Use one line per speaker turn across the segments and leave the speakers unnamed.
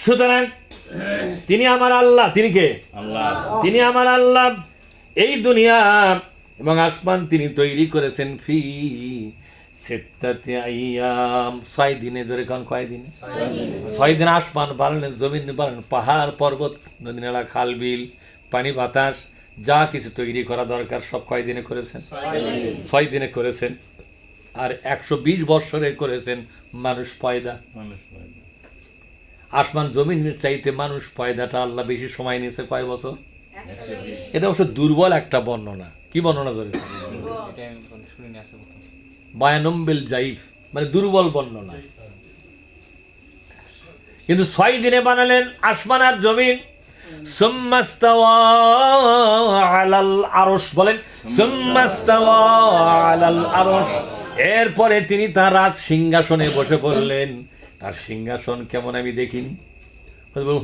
সুতরাং তিনি আমার আল্লাহ। তিনি কে?
আল্লাহ।
তিনি আমার আল্লাহ। এই দুনিয়া এবং আসমান তিনি তৈরি করেছেন ফি সিত্তাতি আইয়াম, 6 দিনে। জোরে কোন কয় দিনে? 6 দিন আসমান বানালেন, জমিন বানালেন, পাহাড় পর্বত, নদী নালা, খাল বিল, পানি বাতাস যা কিছু তৈরি করা দরকার সব কয় দিনে করেছেন? 6 দিনে করেছেন। আর 120 বৎসরে করেছেন মানুষ পয়দা। আসমান জমিনের চাইতে মানুষ পয়দাটা আল্লাহ বেশি সময় নিয়েছে কয় বছর? এটা অবশ্য দুর্বল একটা বর্ণনা। কি বর্ণনা? জোরে বায়ানম্বিল জাইফ, মানে দুর্বল বর্ণনা। কিন্তু 6 দিনে বানালেন আসমান আর জমিন। সুম্মাস্তাওয়া আলাল আরশ, বলেন সুম্মাস্তাওয়া আলাল আরশ। এরপরে তিনি তার রাজ সিংহাসনে বসে পড়লেন। তার সিংহাসন কেমন আমি দেখিনি।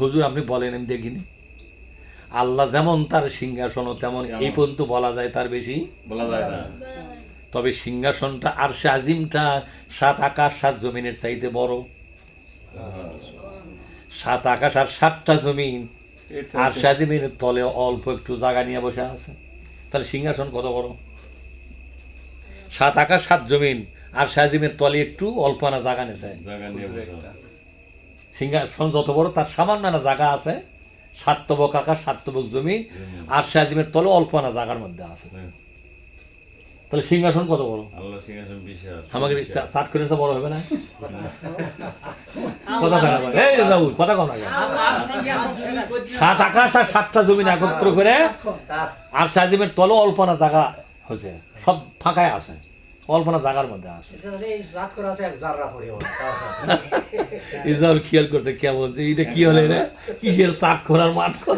হুজুর আপনি বলেন, আমি দেখিনি। আল্লাহ যেমন তার সিংহাসনও তেমন, এই পর্যন্ত বলা যায়, তার বেশি
বলা যায় না।
তবে সিংহাসনটা আরশে আজিমটা 7 আকাশ 7 জমিনের চাইতে বড়। 7 আকাশ আর 7টা জমিন আরশে আজিমের তলে অল্প একটু জায়গা নিয়ে বসে আছে। তাহলে সিংহাসন কত বড়? 7 আকাশ 7 জমিন আরশে আজিমের তলে একটু অল্প না জায়গা নেছে। সিংহাসন যত বড় তার সামান্য না জায়গা আছে। 7 তবক আকাশ 7 তবক জমিন আরশে আজিমের তলে অল্প না জায়গার মধ্যে আছে। তাহলে সিংহাসন কত বড়?
আল্লাহ সিংহাসন বিশাল।
আমাকে সাত করে তো বড় হবে না? কথা খারাপ, এই যাও কথা কম লাগে। 7 আকাশ আর 7টা জমিন একত্র করে আর সাজিমের তলে অল্পনা জায়গা হয়েছে, সব ফাঁকায় আছে, অল্পনা জায়গার মধ্যে আছে। ইসরায়েল খেয়াল করছে কেমন যে এটা কি হলে রে, কিসের চাট করার মাঠ কর।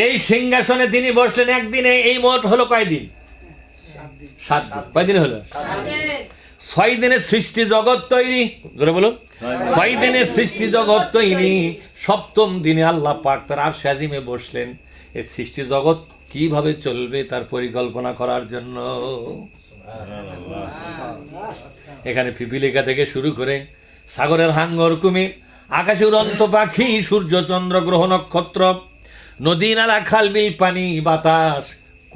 এই সিংহাসনে তিনি বসলেন একদিনে। এই মোট হলো কয়দিন? 7 দিন। কয়দিন হলো? 6 দিনে সৃষ্টি জগৎ তৈরি। জোরে বলুন। 6 দিনে সৃষ্টি জগৎ তৈরি। 7ম দিনে আল্লাহ পাক তার আরশে আজিমে বসলেন এই সৃষ্টি জগৎ কিভাবে চলবে তার পরিকল্পনা করার জন্য। এখানে পিপিলিকা থেকে শুরু করে সাগরের হাঙ্গর কুমির, আকাশে উড়ন্ত পাখি, সূর্য চন্দ্র গ্রহ নক্ষত্র, নদী নালা খাল বিল পানি বাতাস,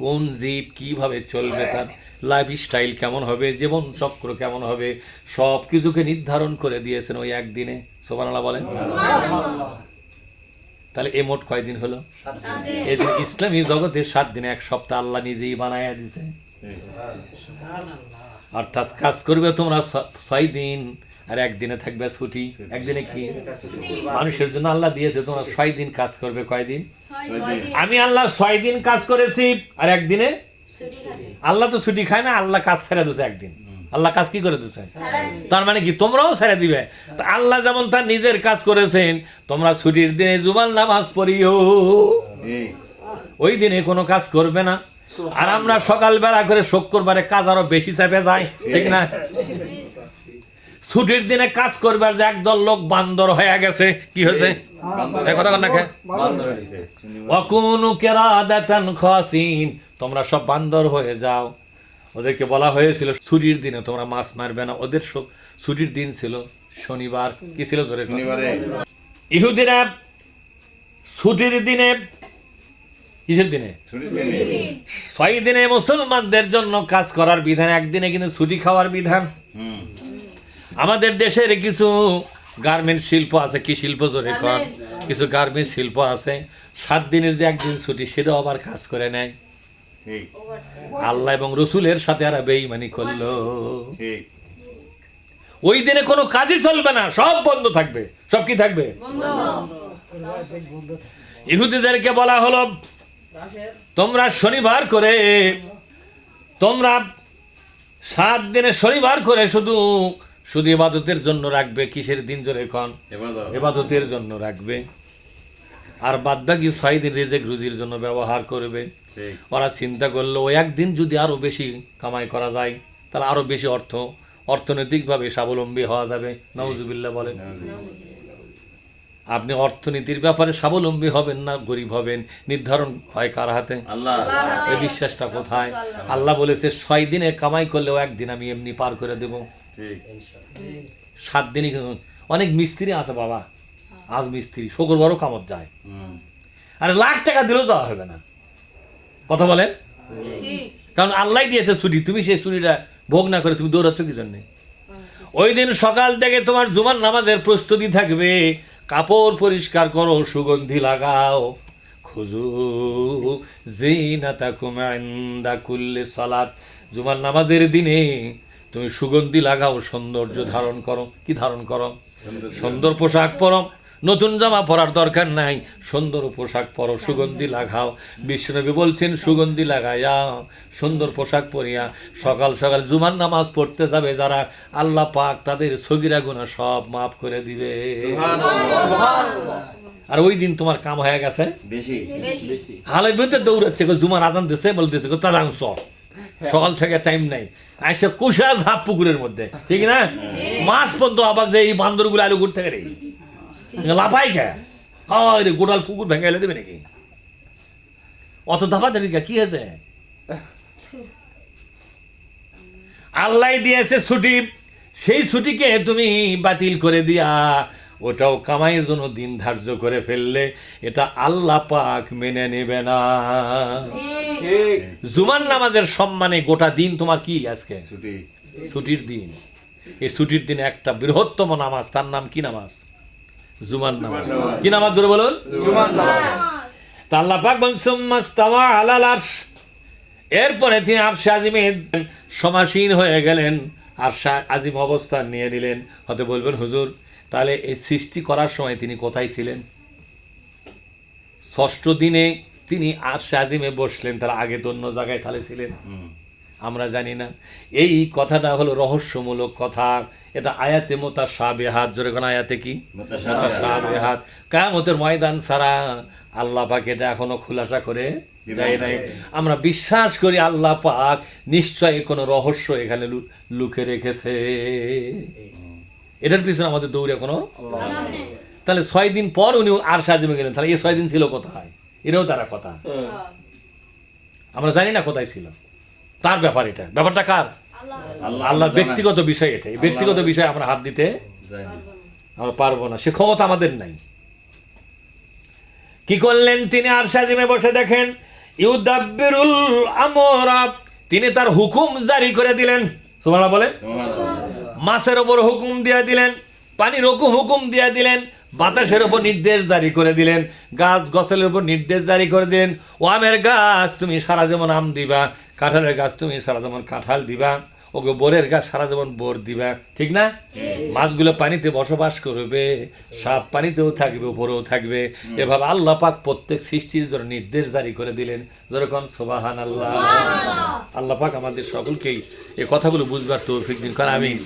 কোন জীব কিভাবে চলবে, তার লাইফ স্টাইল কেমন হবে, জীবন চক্র কেমন হবে, সব কিছুকে নির্ধারণ করে দিয়েছেন ওই একদিনে। সুবহানাল্লাহ বলেন। তাহলে এ মোট কয়দিন হলো? এই যে ইসলামী জগতে 7 দিনে 1 সপ্তাহ আল্লাহ নিজেই বানায়া দিছে। অর্থাৎ কাজ করবে তোমরা 6 দিন আর একদিনে থাকবে ছুটি। একদিনে কি মানুষের জন্য আল্লাহ দিয়েছে, তোমরা 6 দিন কাজ করবে। কয়দিন? আমি আল্লাহ 6 দিন কাজ করেছি আর একদিনে আল্লাহ তো ছুটি খায় না, আল্লাহ কাজ ছেড়ে দিয়েছে একদিন। আল্লাহ কাজ কি করে দিয়েছে? তার মানে কি তোমরাও ছেড়ে দিবে। আল্লাহ যেমন তার নিজের কাজ করেছেন, তোমরা ছুটির দিনে জুমার নামাজ পড়িও, ওই দিনে কোনো কাজ করবে না। আর আমরা সকালবেলা করে শুক্রবারে কাজ আরো বেশি চাপে যায়, ঠিক না? ছুটির দিনে কাজ করবার যে একদল লোক বান্দর হয়ে গেছে। কি হয়েছে? কথা কন না কে? ওয়াকুনু কিরাদাতান খাসিন, তোমরা সব বান্দর হয়ে যাও। ওদেরকে বলা হয়েছিল ছুটির দিনে তোমরা মাছ মারবে না। ওদের সব ছুটির দিন ছিল শনিবার। কি ছিল? জোরে শনিবারে। ইহুদিরা ছুটির দিনে, কিসের দিনে? 6 দিনে মুসলমানদের জন্য কাজ করার বিধান, একদিনে কিন্তু ছুটি খাওয়ার বিধান। আমাদের দেশের কিছু গার্মেন্ট শিল্প আছে। কি শিল্প? জোরে কর। কিছু গার্মেন্ট শিল্প আছে 7 দিনের যে একদিন ছুটি সেটাও আবার কাজ করে নেয়। আল্লাহ এবং রসুলের সাথে আর বেঈমানি করলো। ওই দিনে কোনো কাজই চলবে না, সব বন্ধ থাকবে। সব কি থাকবে? ইহুদিদেরকে বলা হলো তোমরা শনিবার করে, তোমরা 7 দিনে শনিবার করে শুধু শুধু ইবাদতের জন্য রাখবে। কিসের দিন? জোরে কোন? ইবাদতের জন্য রাখবে। আর বাদ বাকি 6 দিন রিজিক রুজির জন্য ব্যবহার করবে। ওরা চিন্তা করলো ওই একদিন যদি আরো বেশি কামাই করা যায় তাহলে আরো বেশি অর্থনৈতিকভাবে স্বাবলম্বী হওয়া যাবে। নাউজুবিল্লাহ বলেন। আপনি অর্থনীতির ব্যাপারে স্বাবলম্বী হবেন না গরিব হবেন নির্ধারণ হয় কার হাতে? আল্লাহ। এই বিশ্বাসটা কোথায়? আল্লাহ বলেছে 6 দিনে কামাই করলেও একদিন আমি এমনি পার করে দেব। 7 দিনই অনেক মিস্ত্রি আছে বাবা, আজ মিস্ত্রি শকর বড় কামত যায়, আরে লাখ টাকা দিলেও যাওয়া হবে না। কথা বলেন, কারণ আল্লাহ দিয়েছে ছুটি, তুমি সেই ছুটিটা ভোগ না করে তুমি দৌড়াচ্ছ কি জন্যে? ওই দিন সকাল থেকে তোমার জুমার নামাজের প্রস্তুতি থাকবে, কাপড় পরিষ্কার করো, সুগন্ধি লাগাও, খুজু জিনাতাকুম ইনদা কুল্লি সালাত, জুমার নামাজের দিনে তুমি সুগন্ধি লাগাও, সৌন্দর্য ধারণ করো। কি ধারণ করো? সুন্দর পোশাক পরো, নতুন জামা পরার দরকার নাই, সুন্দর পোশাক পরো, সুগন্ধি লাগাও। বিশ্বনবী বলছেন সুগন্ধি লাগাইয়া সুন্দর পোশাক পরিয়া সকাল সকাল জুমার নামাজ পড়তে যাবে যারা, আল্লাহ পাক তাদের সগীরা গুনাহ সব মাফ করে দিবে। আর ওই দিন তোমার কাম হয়ে গেছে
বেশি
হালের ভিতরে দৌড়াচ্ছে, জুমার আজান দিছে বলতেছে তালাংশ, সকাল থেকে টাইম নাই, আইসা কুশা ঝাপ পুকুরের মধ্যে, ঠিক না? মাছ পর্যন্ত আবার যে এই বান্দরগুলো আলু ঘুরতে গেলে লাফাই খা, হয় রে গোটাল পুকুর ভেঙে এলে দেবে নাকি? অত ধাপা দেবে কি হয়েছে? আল্লাহ দিয়েছে ছুটি, সেই ছুটিকে তুমি বাতিল করে দিয়া ওটাও কামাইয়ের জন্য দিন ধার্য করে ফেললে, এটা আল্লাহ পাক মেনে নেবে না। জুমার নামাজের সম্মানে গোটা দিন তোমার কি আজকে
ছুটি,
ছুটির দিন। এই ছুটির দিনে একটা বৃহত্তম নামাজ, তার নাম কি নামাজ? জুমার নামাজ। কি নামাজ জোরে বলুন?
জুমার নামাজ।
তা আল্লাহ পাক বলেন সুম্মাস্তাওয়া আলাল আরশ, এরপরে তিনি আরশে আজিমে সমাসীন হয়ে গেলেন, আরশে আজিম অবস্থান নিয়ে নিলেন। হতে বলবেন হুজুর তাহলে এই সৃষ্টি করার সময় তিনি কোথায় ছিলেন? ষষ্ঠ দিনে তিনি আরশে আজিমে বসলেন, তার আগে তো অন্য জায়গায় তাহলে ছিলেন আমরা জানি না। এই কথাটা হলো রহস্যমূলক কথা, এটা আয়াতে মুতাশাবিহাত, জোরে কোন আয়াতে কি? মুতাশাবিহাত। কিয়ামতের ময়দান ছাড়া আল্লাহ পাক এটা এখনো খুলাসা করে দেয় নাই। আমরা বিশ্বাস করি আল্লাহ পাক নিশ্চয়ই কোনো রহস্য এখানে লুকে রেখেছে, এটার পিছনে আমাদের দৌড়ে কোনো। তাহলে 6 দিন পর উনি আরশে আজিমে গেলেন, তাহলে এই 6 দিন ছিল কোথায়? এটাও তারা কথা, আমরা জানি না কোথায় ছিল। তার ব্যাপার, এটা ব্যাপারটা কার? আল্লাহর ব্যক্তিগত বিষয়। এটা ব্যক্তিগত বিষয় আমরা হাত দিতে আমরা পারবো না, সে ক্ষমতা আমাদের নাই। কি করলেন তিনি? আরশে আজিমে বসে দেখেন ইউদাব্বিরুল আমরা, তিনি তার হুকুম জারি করে দিলেন। সুবহানাল্লাহ বলেন। মাছের ওপর হুকুম দিয়ে দিলেন, পানির হুকুম দিয়ে দিলেন, বাতাসের ওপর নির্দেশ জারি করে দিলেন, গাছ গছলের উপর নির্দেশ জারি করে দিলেন। ও আমের গাছ তুমি সারা জীবন আম দিবা, কাঁঠালের গাছ তুমি সারা জীবন কাঁঠাল দিবা, ওকে বোরের গাছ সারা জীবন বোর দিবা, ঠিক না? মাছগুলো পানিতে বসবাস করবে, সাপ পানিতেও থাকবে, উপরেও থাকবে। এভাবে আল্লাহ পাক প্রত্যেক সৃষ্টির জন্য নির্দেশ জারি করে দিলেন। যেরকম সুবহানাল্লাহ। আল্লাহ পাক আমাদের সকলকেই এই কথাগুলো বুঝবার তৌফিক দিন, কারণ আমিন।